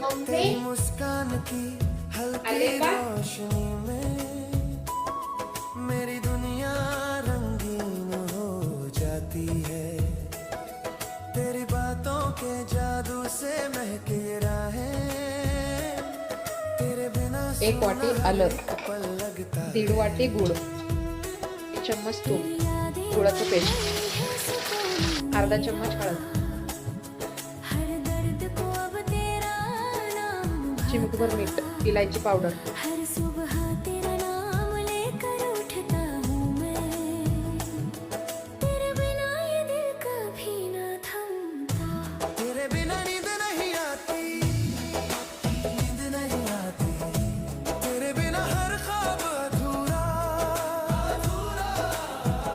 तेरी मुस्कान की हल्की रोशनी में मेरी दुनिया रंगीन हो जाती है। तेरी बातों के जादू से महके राहें तेरे बिना। 1 वाटी आलं, पल लगता 1.5 वाटी गुळ, 1 चम्मच तूप, गुळाचं पेस्ट, अर्धा चम्मच हळद, चिमूटभर मीठ, इलायची पावडर,